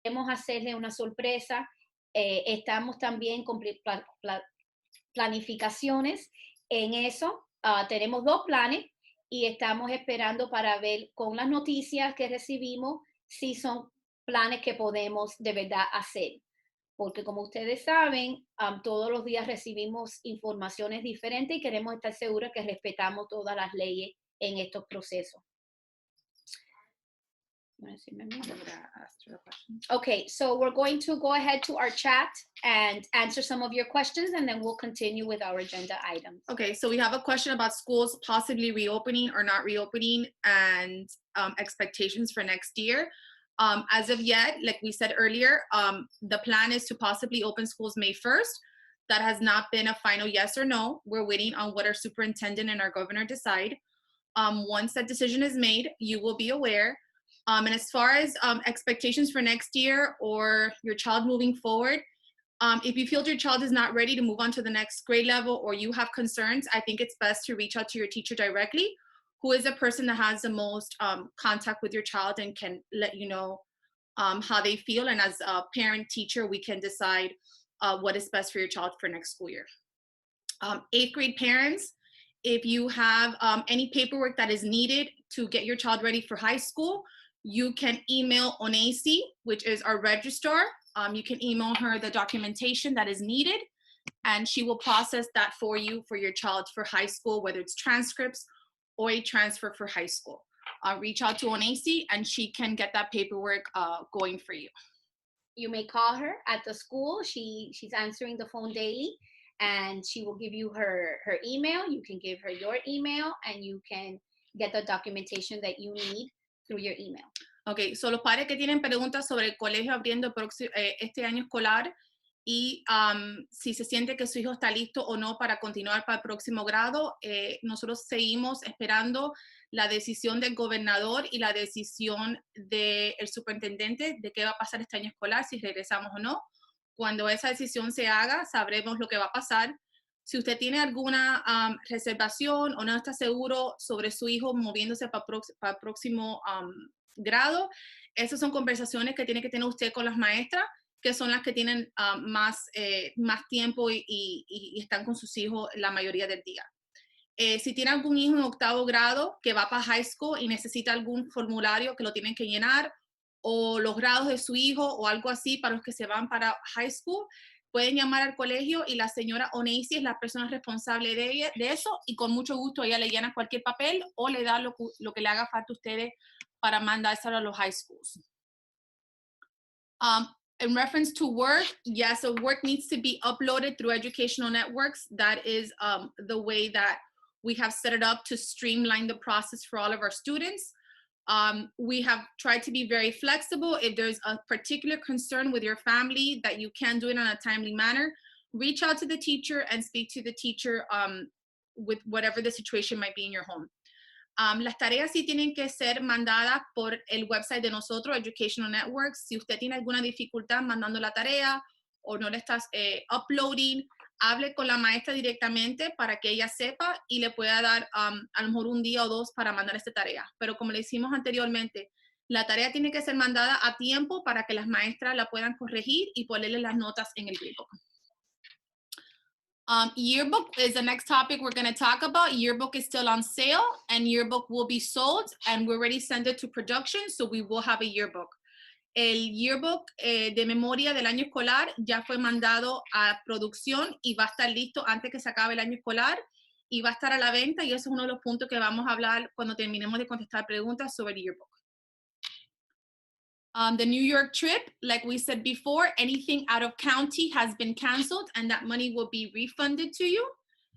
queremos hacerle una sorpresa. Estamos también con planificaciones en eso. Tenemos dos planes y estamos esperando para ver con las noticias que recibimos si son planes que podemos de verdad hacer. Porque como ustedes saben, todos los días recibimos informaciones diferentes y queremos estar seguros que respetamos todas las leyes en estos procesos. Okay, so we're going to go ahead to our chat and answer some of your questions, and then we'll continue with our agenda items. Okay, so we have a question about schools possibly reopening or not reopening and expectations for next year. As of yet, like we said earlier, the plan is to possibly open schools May 1st. That has not been a final yes or no. We're waiting on what our superintendent and our governor decide. Once that decision is made, you will be aware. And as far as expectations for next year or your child moving forward, if you feel your child is not ready to move on to the next grade level or you have concerns, I think it's best to reach out to your teacher directly, who is the person that has the most contact with your child and can let you know how they feel. And as a parent teacher, we can decide what is best for your child for next school year. 8th grade parents, if you have any paperwork that is needed to get your child ready for high school, you can email Onesi, which is our registrar. You can email her the documentation that is needed, and she will process that for you for your child for high school, whether it's transcripts or a transfer for high school. Reach out to Onesi, and she can get that paperwork going for you. You may call her at the school. She's answering the phone daily, and she will give you her email. You can give her your email, and you can get the documentation that you need through your email. Ok, so los padres que tienen preguntas sobre el colegio abriendo este año escolar y si se siente que su hijo está listo o no para continuar para el próximo grado, nosotros seguimos esperando la decisión del gobernador y la decisión del superintendente de qué va a pasar este año escolar, si regresamos o no. Cuando esa decisión se haga, sabremos lo que va a pasar. Si usted tiene alguna reservación o no está seguro sobre su hijo moviéndose para el próximo grado, esas son conversaciones que tiene que tener usted con las maestras, que son las que tienen más tiempo y están con sus hijos la mayoría del día. Si tiene algún hijo en 8º grado que va para high school y necesita algún formulario que lo tienen que llenar, o los grados de su hijo o algo así para los que se van para high school, pueden llamar al colegio y la señora Onesi es la persona responsable de eso y con mucho gusto ella le llena cualquier papel o le da lo que le haga falta a ustedes para mandárselo a los high schools. In reference to work, yes, so work needs to be uploaded through educational networks. That is the way that we have set it up to streamline the process for all of our students. We have tried to be very flexible. If there's a particular concern with your family that you can't do it in a timely manner, reach out to the teacher and speak to the teacher with whatever the situation might be in your home. Las tareas sí tienen que ser mandadas por el website de nosotros, Educational Networks. Si usted tiene alguna dificultad mandando la tarea o no le estás uploading, hable con la maestra directamente para que ella sepa y le pueda dar a lo mejor un día o dos para mandar esta tarea. Pero como le decimos anteriormente, la tarea tiene que ser mandada a tiempo para que las maestras la puedan corregir y ponerle las notas en el gradebook. Yearbook is the next topic we're going to talk about. Yearbook is still on sale and yearbook will be sold and we already sent it to production, so we will have a yearbook. El yearbook de memoria del año escolar ya fue mandado a producción y va a estar listo antes que se acabe el año escolar y va a estar a la venta y eso es uno de los puntos que vamos a hablar cuando terminemos de contestar preguntas sobre el yearbook. The New York trip, like we said before, anything out of county has been canceled and that money will be refunded to you.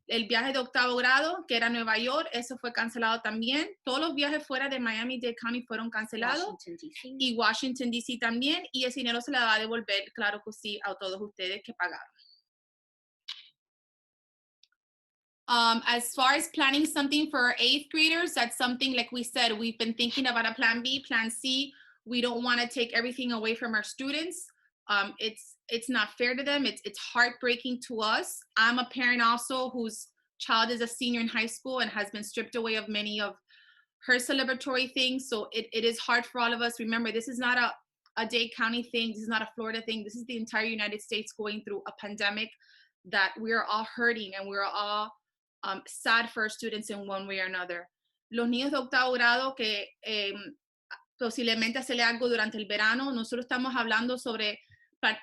El viaje de 8º grado, que era Nueva York, eso fue cancelado también. Todos los viajes fuera de Miami-Dade County fueron cancelados. Washington, D.C. Y Washington, D.C. también. Y ese dinero se le va a devolver, claro que sí, a todos ustedes que pagaron. As far as planning something for our 8th graders, that's something, like we said, we've been thinking about a plan B, plan C. We don't want to take everything away from our students. It's not fair to them. It's heartbreaking to us. I'm a parent also whose child is a senior in high school and has been stripped away of many of her celebratory things. So it is hard for all of us. Remember, this is not a Dade County thing. This is not a Florida thing. This is the entire United States going through a pandemic that we're all hurting and we're all sad for our students in one way or another. Los niños de octavo grado que posiblemente hacerle algo durante el verano, nosotros estamos hablando sobre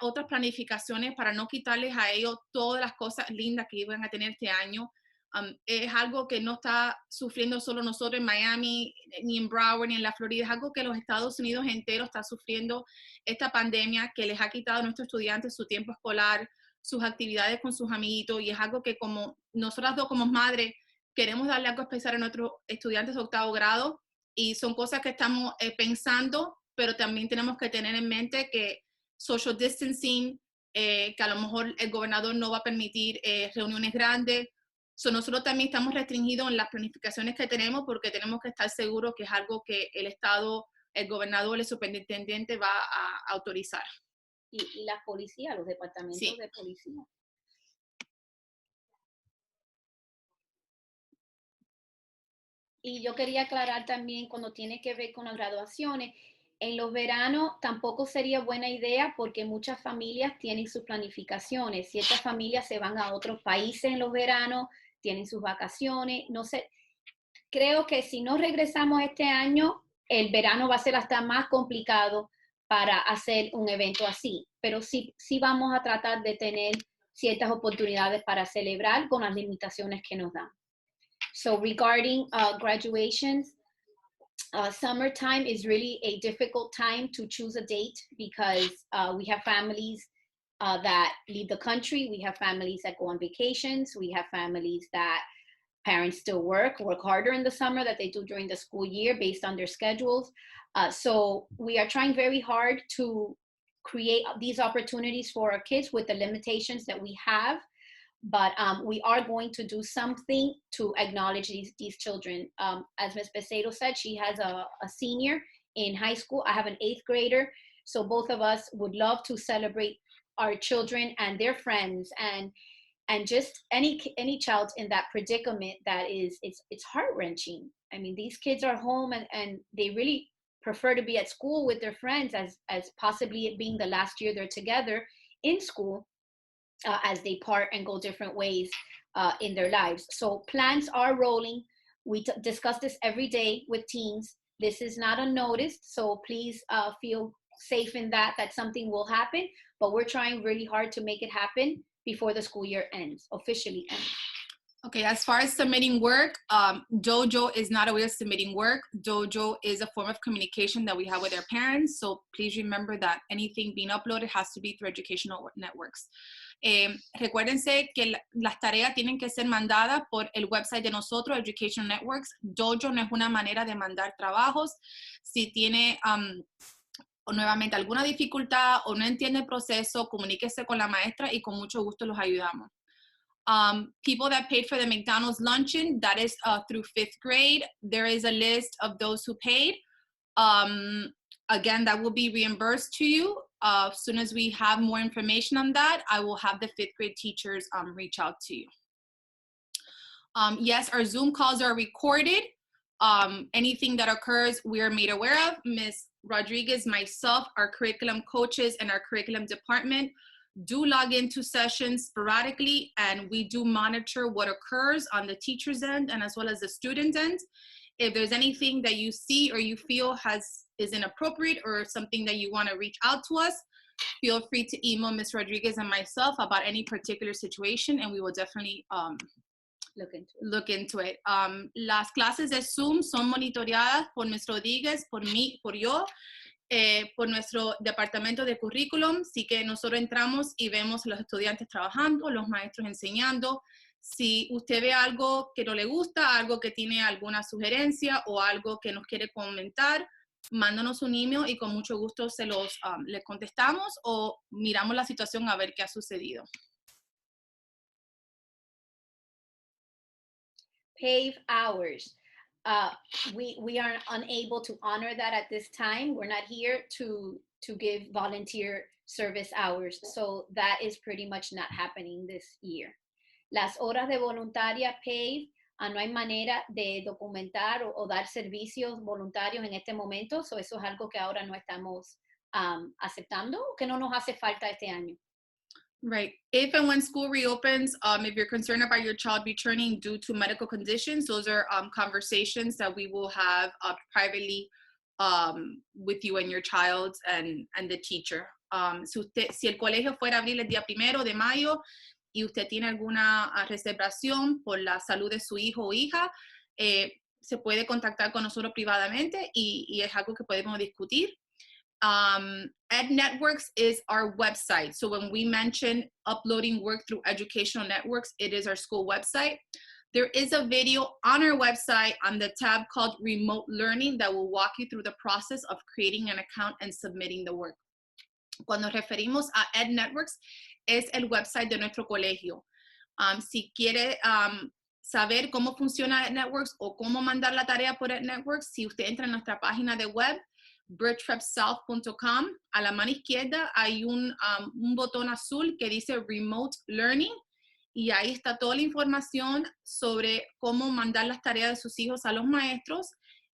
otras planificaciones para no quitarles a ellos todas las cosas lindas que iban a tener este año. Es algo que no está sufriendo solo nosotros en Miami, ni en Broward, ni en la Florida. Es algo que los Estados Unidos enteros está sufriendo esta pandemia que les ha quitado a nuestros estudiantes su tiempo escolar, sus actividades con sus amiguitos, y es algo que como nosotras dos como madres queremos darle algo especial a nuestros estudiantes de octavo grado, y son cosas que estamos pensando, pero también tenemos que tener en mente que social distancing, que a lo mejor el gobernador no va a permitir reuniones grandes. Nosotros también estamos restringidos en las planificaciones que tenemos porque tenemos que estar seguros que es algo que el Estado, el gobernador, el superintendente va a autorizar. Y las policías, los departamentos Sí. de policía. Y yo quería aclarar también cuando tiene que ver con las graduaciones, en los veranos tampoco sería buena idea porque muchas familias tienen sus planificaciones. Ciertas familias se van a otros países en los veranos, tienen sus vacaciones. No sé, creo que si no regresamos este año, el verano va a ser hasta más complicado para hacer un evento así. Pero sí vamos a tratar de tener ciertas oportunidades para celebrar con las limitaciones que nos dan. So regarding graduations, summertime is really a difficult time to choose a date because we have families that leave the country. We have families that go on vacations. We have families that parents still work harder in the summer that they do during the school year based on their schedules. So we are trying very hard to create these opportunities for our kids with the limitations that we have. But we are going to do something to acknowledge these children. As Ms. Beceiro said, she has a senior in high school. I have an 8th grader. So both of us would love to celebrate our children and their friends and just any child in that predicament that it's heart-wrenching. I mean, these kids are home and they really prefer to be at school with their friends as possibly it being the last year they're together in school. As they part and go different ways in their lives. So plans are rolling. We discuss this every day with teams. This is not unnoticed, so please feel safe in that something will happen, but we're trying really hard to make it happen before the school year officially ends. Okay, as far as submitting work, Dojo is not a way of submitting work. Dojo is a form of communication that we have with our parents, so please remember that anything being uploaded has to be through educational networks. Recuérdense que las tareas tienen que ser mandadas por el website de nosotros, Educational Networks. Dojo no es una manera de mandar trabajos. Si tiene nuevamente alguna dificultad o no entiende el proceso, comuníquese con la maestra y con mucho gusto los ayudamos. People that paid for the McDonald's luncheon, that is through 5th grade. There is a list of those who paid. Again, that will be reimbursed to you. As soon as we have more information on that, I will have the 5th grade teachers reach out to you. Yes, our Zoom calls are recorded. Anything that occurs, we are made aware of. Ms. Rodriguez, myself, our curriculum coaches, and our curriculum department do log into sessions sporadically, and we do monitor what occurs on the teacher's end and as well as the student's end. If there's anything that you see or you feel is inappropriate or something that you want to reach out to us, feel free to email Ms. Rodriguez and myself about any particular situation, and we will definitely look into it. Las clases de Zoom son monitoreadas por Ms. Rodriguez, por mí, por yo, por nuestro departamento de currículum. Así que nosotros entramos y vemos a los estudiantes trabajando, los maestros enseñando. Si usted ve algo que no le gusta, algo que tiene alguna sugerencia o algo que nos quiere comentar, mándanos un email y con mucho gusto les contestamos o miramos la situación a ver qué ha sucedido. PAVE hours. We are unable to honor that at this time. We're not here to give volunteer service hours. So that is pretty much not happening this year. Las horas de voluntaria PAVE, no hay manera de documentar o dar servicios voluntarios en este momento. So eso es algo que ahora no estamos aceptando o que no nos hace falta este año. Right. If and when school reopens, if you're concerned about your child returning due to medical conditions, those are conversations that we will have privately with you and your child and the teacher. Si el colegio fuera a abrir el día 1 de mayo y usted tiene alguna reservación por la salud de su hijo o hija, se puede contactar con nosotros privadamente y es algo que podemos discutir. Ed Networks is our website. So when we mention uploading work through educational networks, it is our school website. There is a video on our website on the tab called Remote Learning that will walk you through the process of creating an account and submitting the work. Cuando referimos a Ed Networks, es el website de nuestro colegio. Si quiere saber cómo funciona Ed Networks o cómo mandar la tarea por Ed Networks, si usted entra en nuestra página de web, birchprepsouth.com, a la mano izquierda hay un botón azul que dice Remote Learning y ahí está toda la información sobre cómo mandar las tareas de sus hijos a los maestros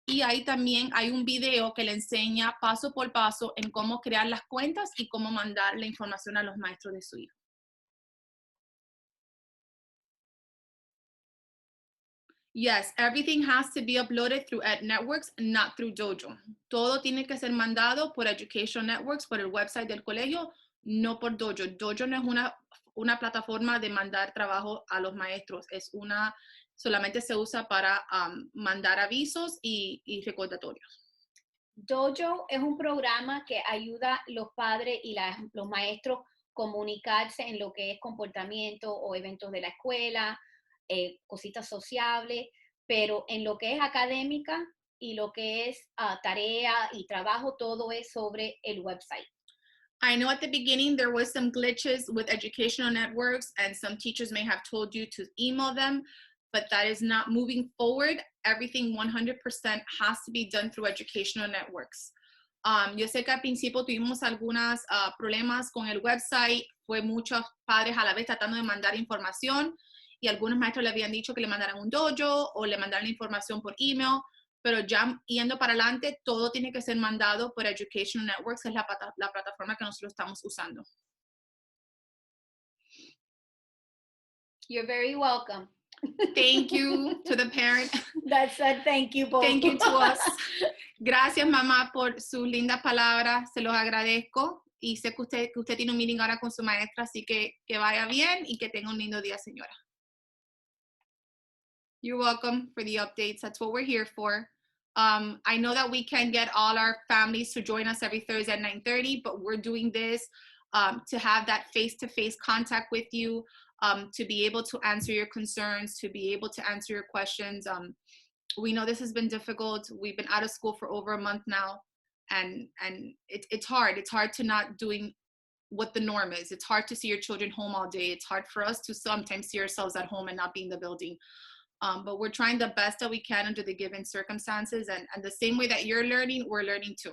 y ahí también hay un video que le enseña paso por paso en cómo crear las cuentas y cómo mandar la información a los maestros de su hijo. Yes, everything has to be uploaded through Ed Networks, not through Dojo. Todo tiene que ser mandado por Education Networks, por el website del colegio, no por Dojo. Dojo no es una plataforma de mandar trabajo a los maestros, solamente se usa para mandar avisos y recordatorios. Dojo es un programa que ayuda a los padres y los maestros comunicarse en lo que es comportamiento o eventos de la escuela, cositas sociables, pero en lo que es académica y lo que es tarea y trabajo, todo es sobre el website. I know at the beginning there was some glitches with educational networks and some teachers may have told you to email them, but that is not moving forward. Everything 100% has to be done through educational networks. Yo sé que al principio tuvimos algunos problemas con el website, fue muchos padres a la vez tratando de mandar información y algunos maestros le habían dicho que le mandaran un dojo o le mandaran la información por email, pero ya yendo para adelante, todo tiene que ser mandado por Educational Networks, que es la plataforma que nosotros estamos usando. You're very welcome. Thank you to the parent. That's a thank you, both. Thank you to us. Gracias, mamá, por sus lindas palabras. Se los agradezco. Y sé que usted tiene un meeting ahora con su maestra, así que vaya bien y que tenga un lindo día, señora. You're welcome for the updates. That's what we're here for. I know that we can get all our families to join us every Thursday at 9:30, but we're doing this to have that face-to-face contact with you, to be able to answer your concerns, to be able to answer your questions. We know this has been difficult. We've been out of school for over a month now, and it's hard. It's hard to not doing what the norm is. It's hard to see your children home all day. It's hard for us to sometimes see ourselves at home and not be in the building. But we're trying the best that we can under the given circumstances. And the same way that you're learning, we're learning too.